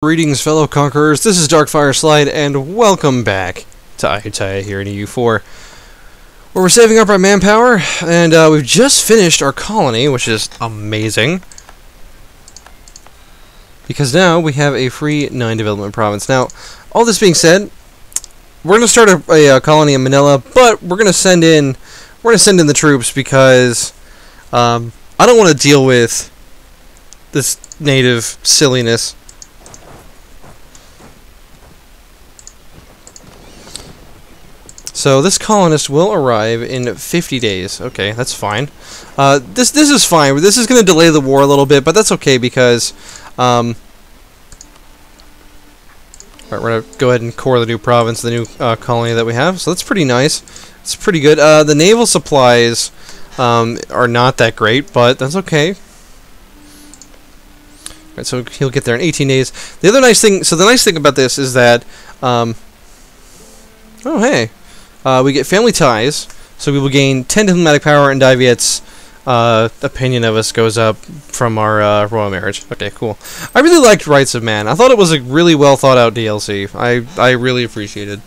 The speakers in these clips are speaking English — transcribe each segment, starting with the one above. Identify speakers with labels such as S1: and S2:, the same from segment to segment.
S1: Greetings, fellow conquerors. This is darkfireslide, and welcome back to Ayuthayya here in EU4, where we're saving up our manpower, and we've just finished our colony, which is amazing, because now we have a free 9 development province. Now, all this being said, we're going to start a colony in Manila, but we're going to send in the troops because I don't want to deal with this native silliness. So this colonist will arrive in 50 days. Okay, that's fine. This is fine. This is going to delay the war a little bit, but that's okay because right, we're going to go ahead and core the new province, the new colony that we have. So that's pretty nice. It's pretty good. The naval supplies are not that great, but that's okay. Right, so he'll get there in 18 days. The other nice thing, so the nice thing about this is that, oh hey. We get family ties, so we will gain 10 diplomatic power, and Daviet's opinion of us goes up from our royal marriage. Okay, cool. I really liked Rights of Man. I thought it was a really well thought out DLC. I really appreciated.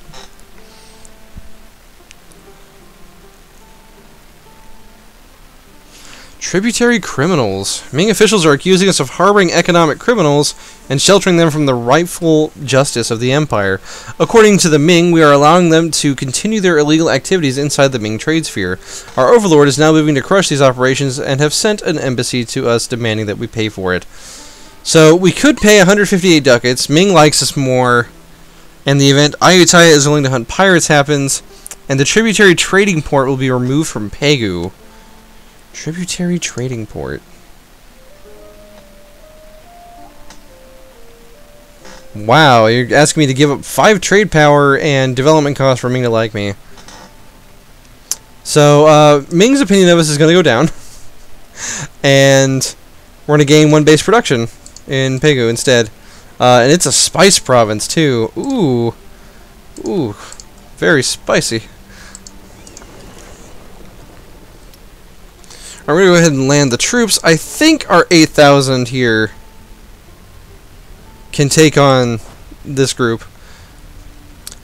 S1: Tributary criminals. Ming officials are accusing us of harboring economic criminals and sheltering them from the rightful justice of the empire. According to the Ming, we are allowing them to continue their illegal activities inside the Ming trade sphere. Our overlord is now moving to crush these operations and have sent an embassy to us demanding that we pay for it. So we could pay 158 ducats. Ming likes us more. And the event Ayuthayya is willing to hunt pirates happens, and the tributary trading port will be removed from Pegu. Tributary trading port. Wow, you're asking me to give up 5 trade power and development costs for Ming to like me. So, Ming's opinion of us is going to go down. And we're going to gain 1 base production in Pegu instead. And it's a spice province, too. Ooh. Ooh. Very spicy. I'm going to go ahead and land the troops. I think our 8,000 here can take on this group.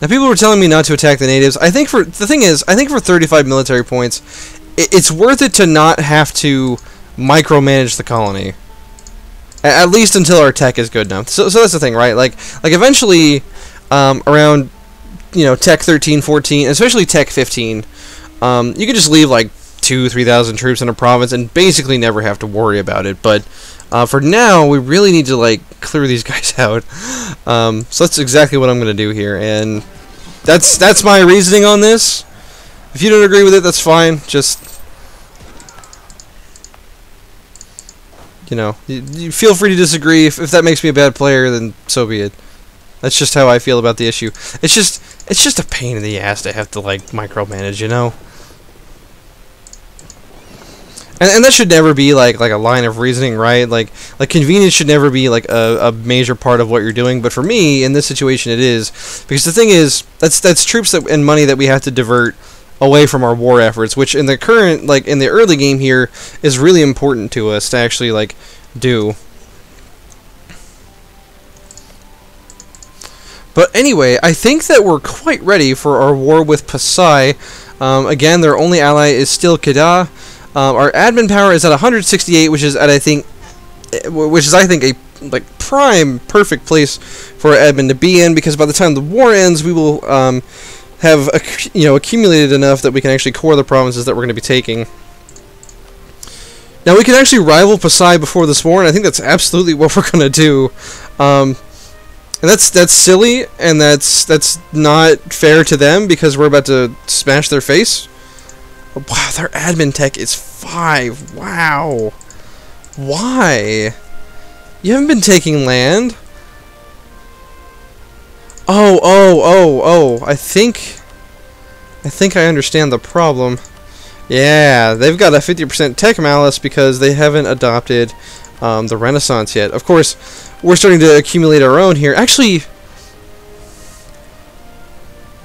S1: Now, people were telling me not to attack the natives. I think for 35 military points, it's worth it to not have to micromanage the colony. At least until our tech is good enough. So that's the thing, right? Like eventually, around, tech 13, 14, especially tech 15, you could just leave like 2,000-3,000 troops in a province and basically never have to worry about it. But for now, we really need to clear these guys out. So that's exactly what I'm going to do here, and that's my reasoning on this. If you don't agree with it, that's fine. Just you feel free to disagree. If that makes me a bad player, then so be it. That's just how I feel about the issue. It's just a pain in the ass to have to micromanage, And that should never be like a line of reasoning, right? Like convenience should never be a major part of what you're doing. But for me, in this situation, it is, because the thing is, that's troops and money that we have to divert away from our war efforts, which in the current in the early game here is really important to us to actually do. But anyway, I think that we're quite ready for our war with Pasai. Again, their only ally is still Kedah. Our admin power is at 168, which is I think a prime perfect place for our admin to be in, because by the time the war ends, we will have accumulated enough that we can actually core the provinces that we're going to be taking. Now we can actually rival Pasai before this war, and I think that's absolutely what we're going to do. And that's silly, and that's not fair to them because we're about to smash their face. Wow, their admin tech is 5. Wow. Why? You haven't been taking land? Oh. I think I understand the problem. Yeah, they've got a 50% tech malice because they haven't adopted the Renaissance yet. Of course, we're starting to accumulate our own here. Actually,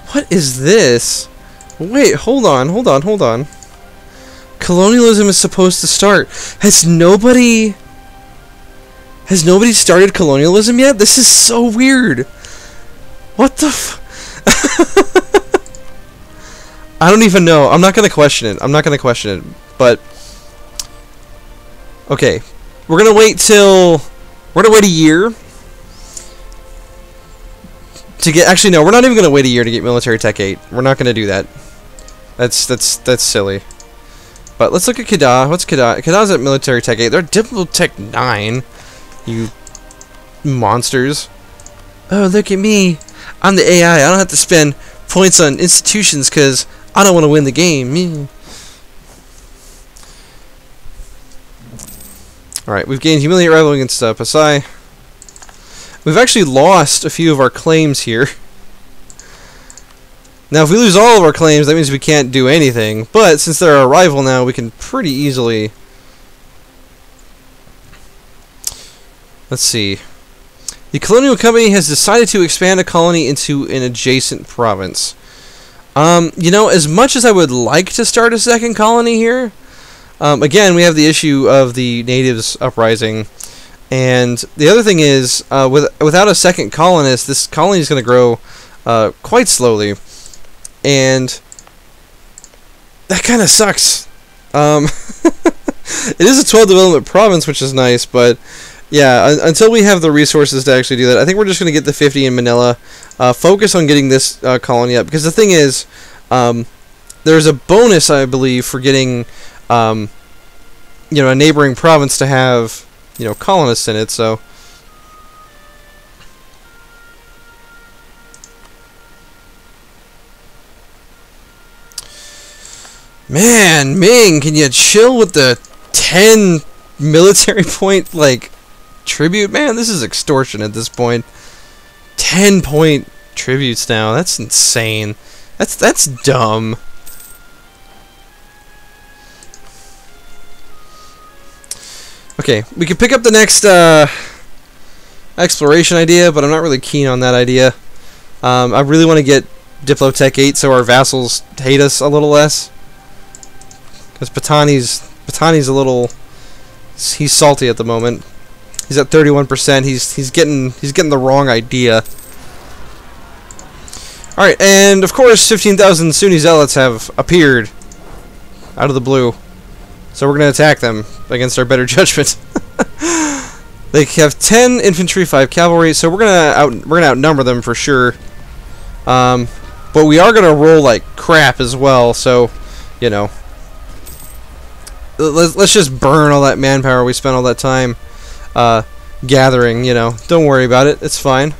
S1: what is this? Wait, hold on. Colonialism is supposed to start. Has nobody Has nobody started colonialism yet? This is so weird. What the f... I don't even know. I'm not going to question it. I'm not going to question it. But... Okay. We're going to wait till... We're going to wait a year. To get... Actually, no. We're not even going to wait a year to get military tech 8. We're not going to do that. That's silly. But let's look at Kedah. What's Kedah? Kedah's at military tech 8. They're Diplo tech 9. You monsters. Oh, look at me. I'm the AI. I don't have to spend points on institutions because I don't want to win the game. Alright, we've gained humiliate rival against Pasai. We've actually lost a few of our claims here. Now, if we lose all of our claims, that means we can't do anything. But since they're our rival now, we can pretty easily... Let's see. The colonial company has decided to expand a colony into an adjacent province. You know, as much as I would like to start a second colony here, again, we have the issue of the natives uprising. And the other thing is, without a second colonist, this colony is going to grow quite slowly. And that kind of sucks. It is a 12 development province, which is nice, but yeah, until we have the resources to actually do that, I think we're just going to get the 50 in Manila, focus on getting this colony up, because the thing is, there's a bonus, I believe, for getting, you know, a neighboring province to have, you know, colonists in it, so... Man, Ming, can you chill with the 10 military point, like, tribute? Man, this is extortion at this point. 10-point tributes now. That's insane. That's dumb. Okay, we can pick up the next exploration idea, but I'm not really keen on that idea. I really want to get Diplo Tech 8 so our vassals hate us a little less. Because Patani's a little... He's salty at the moment. He's at 31%. He's getting the wrong idea. Alright, and of course 15,000 Sunni zealots have appeared out of the blue. So we're going to attack them against our better judgment. They have 10 infantry, 5 cavalry, so we're gonna outnumber them for sure. But we are gonna roll like crap as well, so you know. Let's just burn all that manpower we spent all that time gathering, you know. Don't worry about it. It's fine.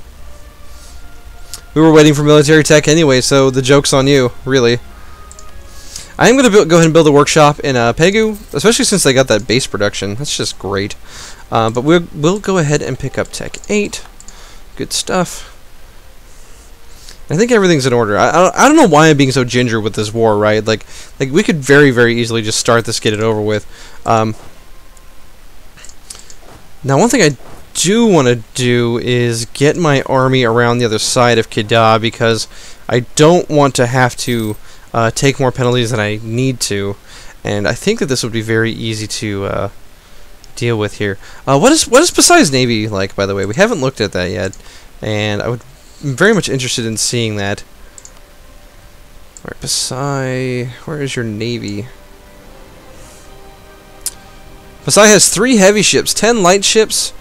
S1: We were waiting for military tech anyway, so the joke's on you, really. I am going to go ahead and build a workshop in Pegu, especially since they got that base production. That's just great. But we'll go ahead and pick up Tech 8. Good stuff. I think everything's in order. I don't know why I'm being so ginger with this war, right? Like we could very, very easily just start this, get it over with. Now, one thing I do want to do is get my army around the other side of Kedah, because I don't want to have to take more penalties than I need to. And I think that this would be very easy to deal with here. What is Pasai's navy like, by the way? We haven't looked at that yet, and I'm very much interested in seeing that. Alright, Pasai, where is your navy? Pasai has 3 heavy ships, 10 light ships,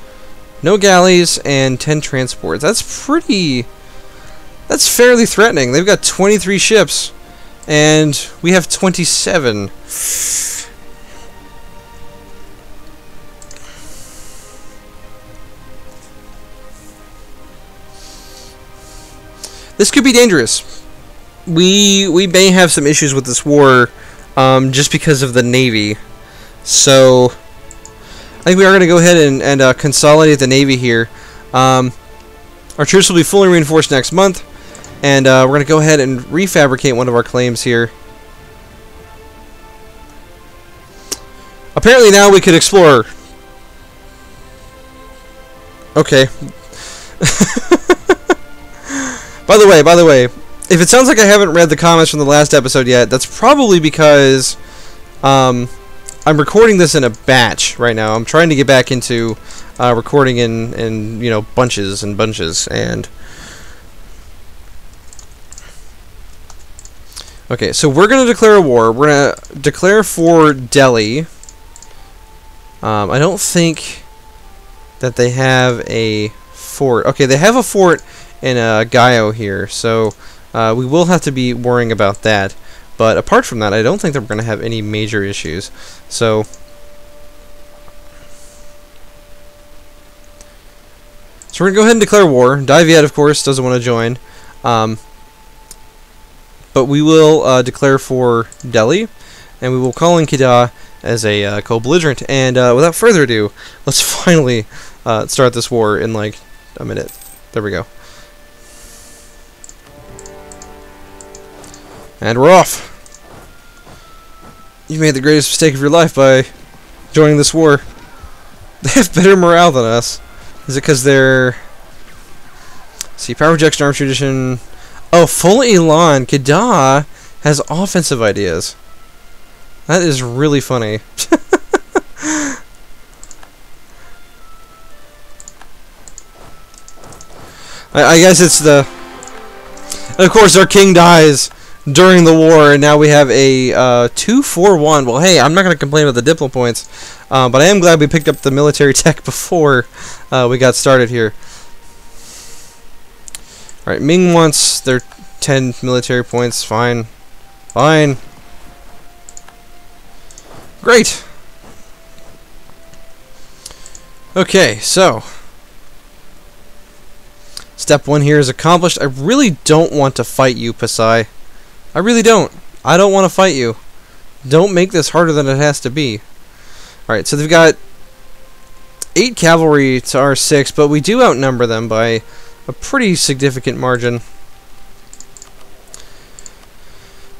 S1: no galleys, and 10 transports. That's fairly threatening. They've got 23 ships, and we have 27. This could be dangerous. We may have some issues with this war, just because of the navy. So I think we are going to go ahead and consolidate the navy here. Our troops will be fully reinforced next month, and we're going to go ahead and refabricate one of our claims here. Apparently now we could explore. Okay. By the way, if it sounds like I haven't read the comments from the last episode yet, that's probably because I'm recording this in a batch right now. I'm trying to get back into recording in you know, bunches and bunches. And okay, so we're gonna declare a war. We're gonna declare for Delhi. I don't think that they have a fort. Okay, they have a fort in Gayo here, so we will have to be worrying about that. But apart from that, I don't think that we're going to have any major issues. So we're going to go ahead and declare war. Daviet, of course, doesn't want to join. But we will declare for Delhi, and we will call in Kedah as a co-belligerent. And without further ado, let's finally start this war in like a minute. There we go. And we're off. You made the greatest mistake of your life by joining this war. They have better morale than us. Is it because they're... see, power projection, arms tradition... oh, full Elan. Kedah has offensive ideas. That is really funny. I guess it's the... and of course, our king dies during the war, and now we have a 2-4-1. Well, hey, I'm not going to complain about the diplo points, but I am glad we picked up the military tech before we got started here. Alright, Ming wants their 10 military points. Fine. Fine. Great. Okay, so step 1 here is accomplished. I really don't want to fight you, Pasai. I really don't. I don't want to fight you. Don't make this harder than it has to be. Alright, so they've got 8 cavalry to our 6, but we do outnumber them by a pretty significant margin.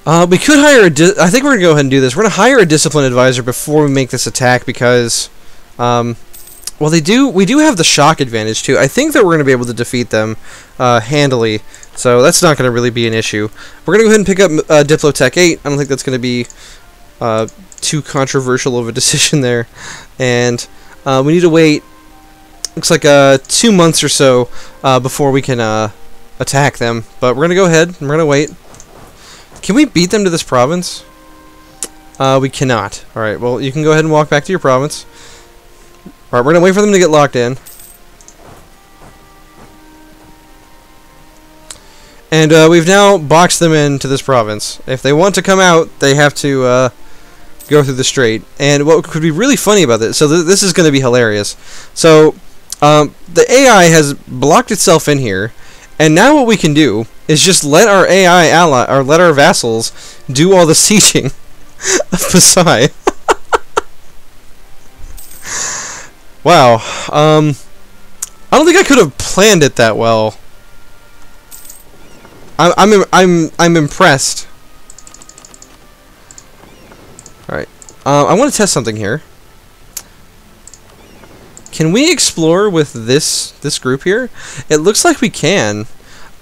S1: We could hire I think we're going to go ahead and do this. We're going to hire a discipline advisor before we make this attack because... well, we do have the shock advantage, too. I think that we're going to be able to defeat them handily, so that's not going to really be an issue. We're going to go ahead and pick up Diplotech 8. I don't think that's going to be too controversial of a decision there. And we need to wait, looks like 2 months or so before we can attack them. But we're going to go ahead and we're going to wait. Can we beat them to this province? We cannot. Alright, well, you can go ahead and walk back to your province. Alright, we're going to wait for them to get locked in. And we've now boxed them into this province. If they want to come out, they have to go through the strait. And what could be really funny about this, so this is going to be hilarious. So, the AI has blocked itself in here, and now what we can do is just let our AI ally, or let our vassals, do all the sieging of Pasai. Wow. I don't think I could have planned it that well. I'm impressed. All right. I want to test something here. Can we explore with this group here? It looks like we can.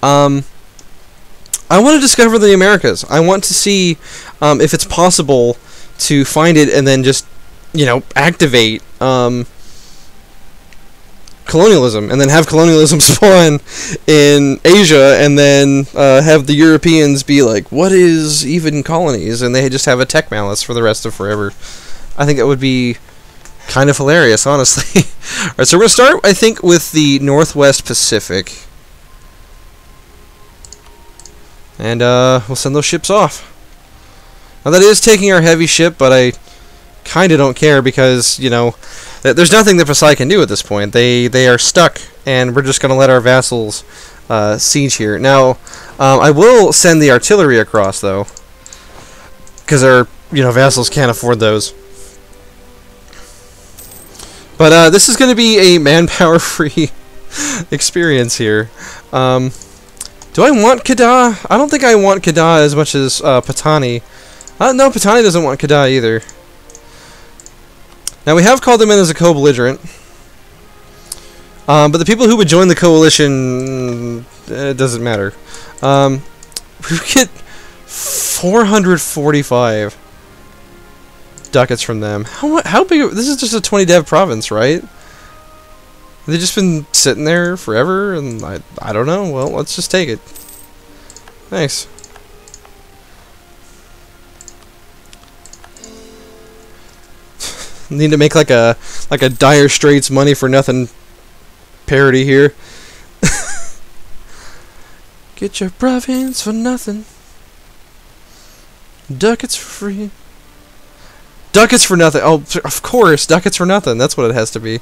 S1: I want to discover the Americas. I want to see if it's possible to find it and then just, you know, activate colonialism, and then have colonialism spawn in Asia, and then have the Europeans be like, what is even colonies? And they just have a tech malice for the rest of forever. I think that would be kind of hilarious, honestly. Alright, so we're going to start, I think, with the Northwest Pacific. And we'll send those ships off. Now that is taking our heavy ship, but I kind of don't care because, you know, there's nothing that Pasai can do at this point. They are stuck, and we're just going to let our vassals siege here. Now, I will send the artillery across, though, because our, you know, vassals can't afford those. But this is going to be a manpower-free experience here. Do I want Kedah? I don't think I want Kedah as much as Patani. No, Patani doesn't want Kedah either. Now, we have called them in as a co-belligerent. But the people who would join the coalition, it doesn't matter. We get 445. ducats from them. How big? This is just a 20 dev province, right? They've just been sitting there forever, and I don't know. Well, let's just take it. Thanks. Need to make like a Dire Straits money for nothing parody here. Get your province for nothing. Ducats for free. Ducats for nothing. Oh, of course, ducats for nothing. That's what it has to be.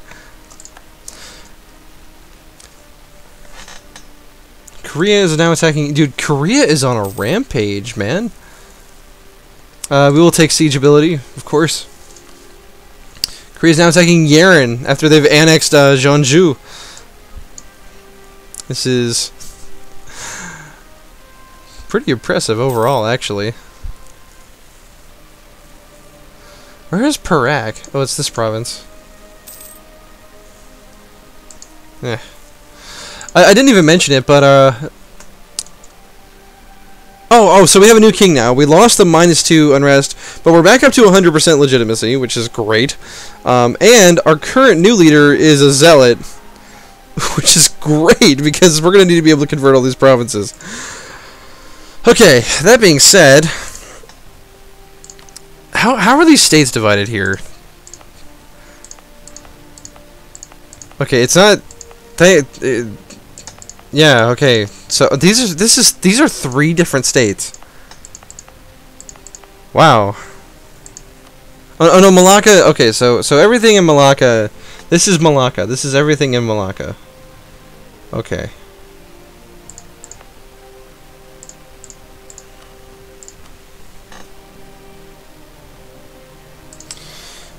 S1: Korea is now attacking. Dude, Korea is on a rampage, man. We will take siege ability, of course. Korea is now attacking Yaren after they've annexed Jeonju. This is pretty impressive overall, actually. Where is Perak? Oh, it's this province. Yeah. I didn't even mention it, but Oh, so we have a new king now. We lost the -2 unrest, but we're back up to 100% legitimacy, which is great. And our current new leader is a zealot, which is great because we're going to need to be able to convert all these provinces. Okay, that being said, how are these states divided here? Okay, it's not yeah, okay. So these are 3 different states. Wow. Oh no, Malacca. Okay, so everything in Malacca. This is Malacca. This is everything in Malacca. Okay.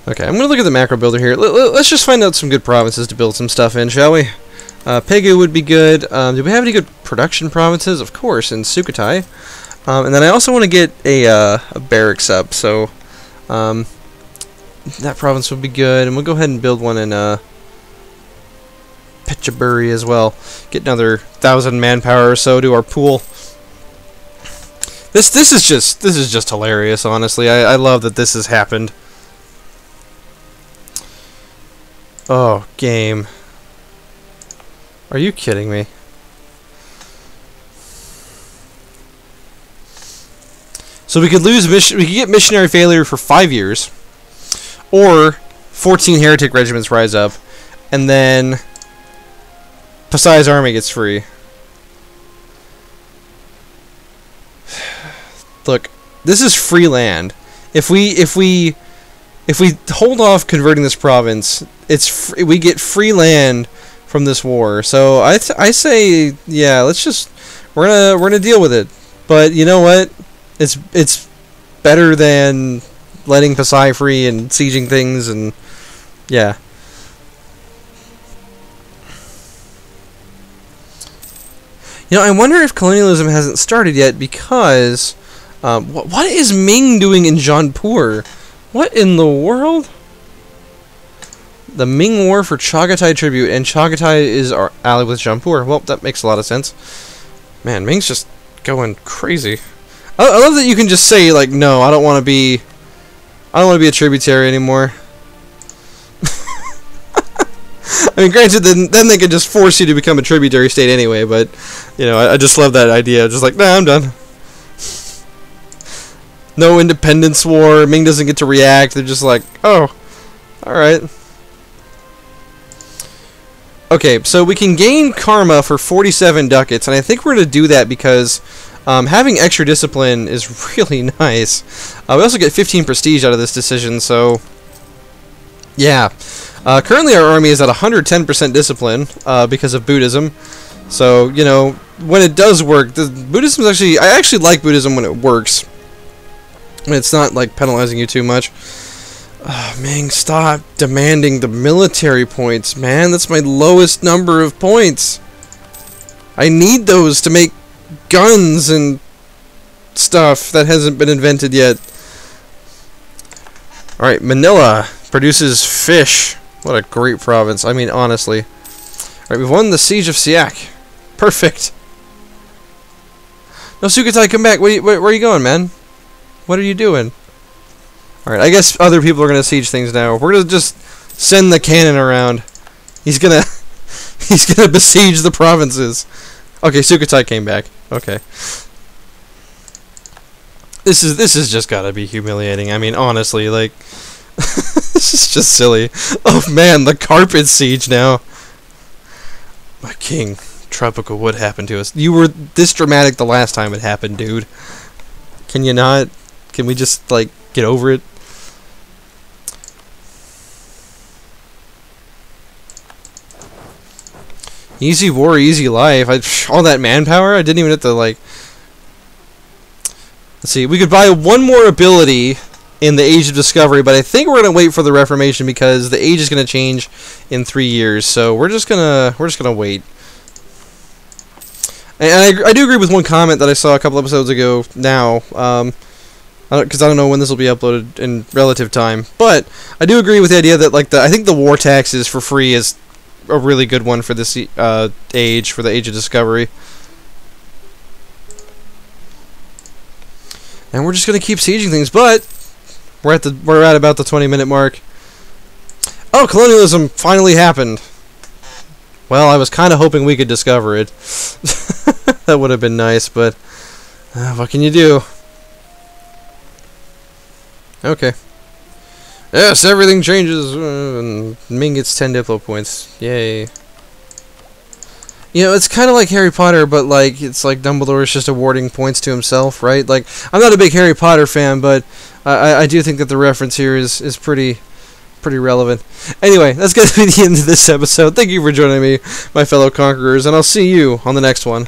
S1: Okay, I'm gonna look at the macro builder here. Let's just find out some good provinces to build some stuff in, shall we? Pegu would be good. Do we have any good production provinces? Of course, in Sukhothai. And then I also want to get a barracks up, so that province would be good. And we'll go ahead and build one in Phetchaburi as well. Get another 1,000 manpower or so to our pool. This is just hilarious, honestly. I love that this has happened. Oh, game. Are you kidding me? So we could lose we could get missionary failure for 5 years, or 14 heretic regiments rise up, and then Pasai's army gets free. Look, this is free land. If we hold off converting this province, we get free land from this war. So I say, yeah, we're gonna deal with it. But you know what? It's better than letting Pasai free and sieging things, and yeah. You know, I wonder if colonialism hasn't started yet because what is Ming doing in Jaunpur? What in the world? The Ming War for Chagatai tribute, and Chagatai is our ally with Jaunpur. Well, that makes a lot of sense. Man, Ming's just going crazy. I love that you can just say, like, no, I don't want to be a tributary anymore. I mean, granted, then they could just force you to become a tributary state anyway, but, you know, I just love that idea. Just like, nah, I'm done. No independence war, Ming doesn't get to react, they're just like, oh, alright. Okay, so we can gain karma for 47 ducats, and I think we're going to do that because having extra discipline is really nice. We also get 15 prestige out of this decision, so yeah. Currently our army is at 110% discipline because of Buddhism. So, you know, when it does work, Buddhism is actually, I actually like Buddhism when it works. When it's not, like, penalizing you too much. Ming, stop demanding the military points, man. That's my lowest number of points. I need those to make guns and stuff that hasn't been invented yet. Alright, Manila produces fish. What a great province. I mean, honestly. Alright, we've won the Siege of Siak. Perfect. No, Sukhothai, come back. Where are you going, man? What are you doing? Alright, I guess other people are gonna siege things now. We're gonna just send the cannon around. He's gonna besiege the provinces. Okay, Sukhothai came back. Okay. This is just gotta be humiliating. I mean, honestly, like this is just silly. Oh man, the carpet siege now. My king, tropical wood happened to us. You were this dramatic the last time it happened, dude. Can you not? Can we just like get over it? Easy war, easy life. All that manpower, I didn't even have to, like... Let's see, we could buy one more ability in the Age of Discovery, but I think we're going to wait for the Reformation because the age is going to change in 3 years, so we're just gonna wait. And I do agree with one comment that I saw a couple episodes ago now, because I don't know when this will be uploaded in relative time, but I do agree with the idea that, like, I think the war taxes for free is a really good one for this age, for the Age of Discovery. And we're just gonna keep sieging things, but we're at about the 20-minute mark. Oh, colonialism finally happened. Well, I was kind of hoping we could discover it. That would have been nice, but what can you do? Okay. Yes, everything changes, and Ming gets 10 Diplo points. Yay. You know, it's kind of like Harry Potter, but, like, it's like Dumbledore is just awarding points to himself, right? Like, I'm not a big Harry Potter fan, but I do think that the reference here is pretty relevant. Anyway, that's going to be the end of this episode. Thank you for joining me, my fellow conquerors, and I'll see you on the next one.